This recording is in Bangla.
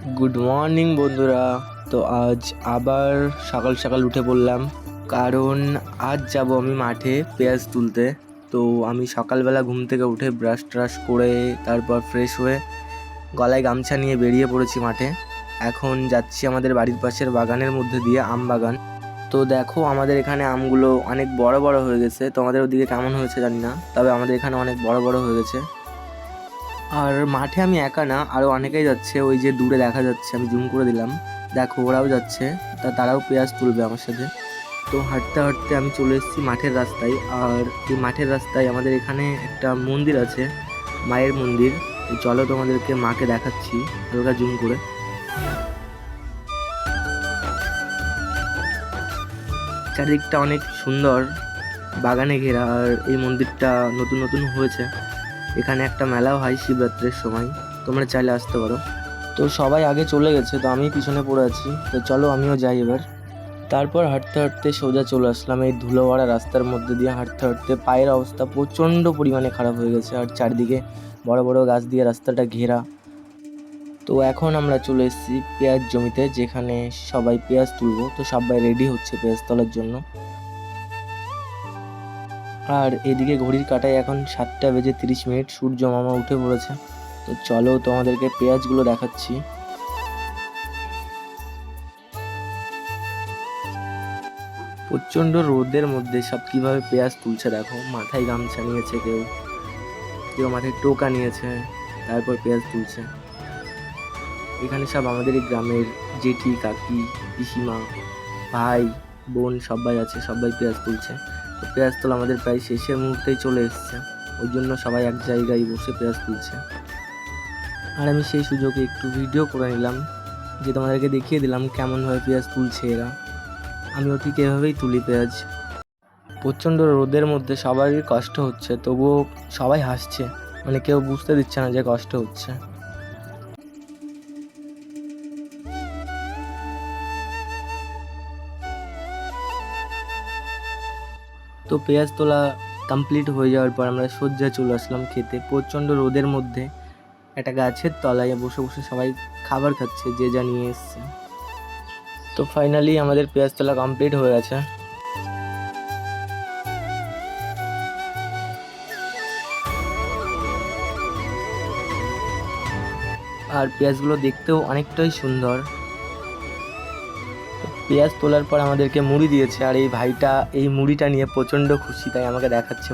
গুড মর্নিং বন্ধুরা। তো আজ আবার সকাল সকাল উঠে পড়লাম, কারণ আজ যাব আমি মাঠে পেঁয়াজ তুলতে। তো আমি সকালবেলা ঘুম থেকে উঠে ব্রাশ ট্রাশ করে তারপর ফ্রেশ হয়ে গলায় গামছা নিয়ে বেরিয়ে পড়েছি মাঠে। এখন যাচ্ছি আমাদের বাড়ির পাশের বাগানের মধ্যে দিয়ে, আম বাগান। তো দেখো আমাদের এখানে আমগুলো অনেক বড় বড় হয়ে গেছে। তোমাদের ওদিকে কেমন হয়েছে জানি না, তবে আমাদের এখানে অনেক বড় বড় হয়ে গেছে। আর মাঠে আমি একা না, আরও অনেকেই যাচ্ছে। ওই যে দূরে দেখা যাচ্ছে, আমি জুম করে দিলাম, দেখো ওরাও যাচ্ছে। তারাও পেঁয়াজ তুলবে আমার সাথে। তো হাঁটতে হাঁটতে আমি চলে এসেছি মাঠের রাস্তায়। আর এই মাঠের রাস্তায় আমাদের এখানে একটা মন্দির আছে, মায়ের মন্দির। তো চলো তোমাদেরকে মাকে দেখাচ্ছি হালকা জুম করে। চারিদিকটা অনেক সুন্দর, বাগানে ঘেরা। আর এই মন্দিরটা নতুন নতুন হয়েছে। এখানে একটা মেলাও হয় শিবরাত্রির সময়, তোমরা চাইলে আসতে পারো। তো সবাই আগে চলে গেছে, তো আমি পিছনে পড়ে আছি। তো চলো আমিও যাই এবার। তারপর হাঁটতে হাঁটতে সোজা চলে আসলাম এই ধুলো ভরা রাস্তার মধ্যে দিয়ে। হাঁটতে হাঁটতে পায়ের অবস্থা প্রচণ্ড পরিমাণে খারাপ হয়ে গেছে, আর চারদিকে বড় বড় গাছ দিয়ে রাস্তাটা ঘেরা। তো এখন আমরা চলে এসেছি পেঁয়াজ জমিতে, যেখানে সবাই পেঁয়াজ তুলবো। তো সবাই রেডি হচ্ছে পেঁয়াজ তোলার জন্য। আর এদিকে ঘড়ির কাঁটায় এখন 7:30, সূর্য মামা উঠে পড়েছে। তো চলো তোমাদেরকে পেঁয়াজগুলো দেখাচ্ছি। প্রচণ্ড রোদের মধ্যে সব কিভাবে পেঁয়াজ তুলছে দেখো। মাথায় গামছা নিয়েছে, কেউ কেউ মাথায় টোকা নিয়েছে, তারপর পেঁয়াজ তুলছে। এখানে সব আমাদের এই গ্রামের জেঠি, কাকি, পিসিমা, ভাই, বোন সবাই আছে, সবাই পেঁয়াজ তুলছে। তো পেঁয়াজ তোলা আমাদের প্রায় শেষের মুহূর্তেই চলে এসছে, ওই জন্য সবাই এক জায়গায় বসে পেঁয়াজ তুলছে। আর আমি সেই সুযোগে একটু ভিডিও করে নিলাম, যে তোমাদেরকে দেখিয়ে দিলাম কেমনভাবে পেঁয়াজ তুলছে এরা। আমিও ঠিক এভাবেই তুলি পেঁয়াজ। প্রচণ্ড রোদের মধ্যে সবারই কষ্ট হচ্ছে, তবুও সবাই হাসছে, মানে কেউ বুঝতে দিচ্ছে না যে কষ্ট হচ্ছে। তো পেঁয়াজ তোলা কমপ্লিট হয়ে যাওয়ার পর আমরা সোজা চলে আসলাম খেতে। প্রচণ্ড রোদের মধ্যে একটা গাছের তলায় বসে বসে সবাই খাবার খাচ্ছে, যে যা নিয়ে এসছে। তো ফাইনালি আমাদের পেঁয়াজ তোলা কমপ্লিট হয়ে গেছে। আর পেঁয়াজগুলো দেখতেও অনেকটাই সুন্দর। পেঁয়াজ তোলার পর আমাদেরকে মুড়ি দিয়েছে, আর এই ভাইটা এই মুড়িটা নিয়ে প্রচণ্ড খুশি, তাই আমাকে দেখাচ্ছে।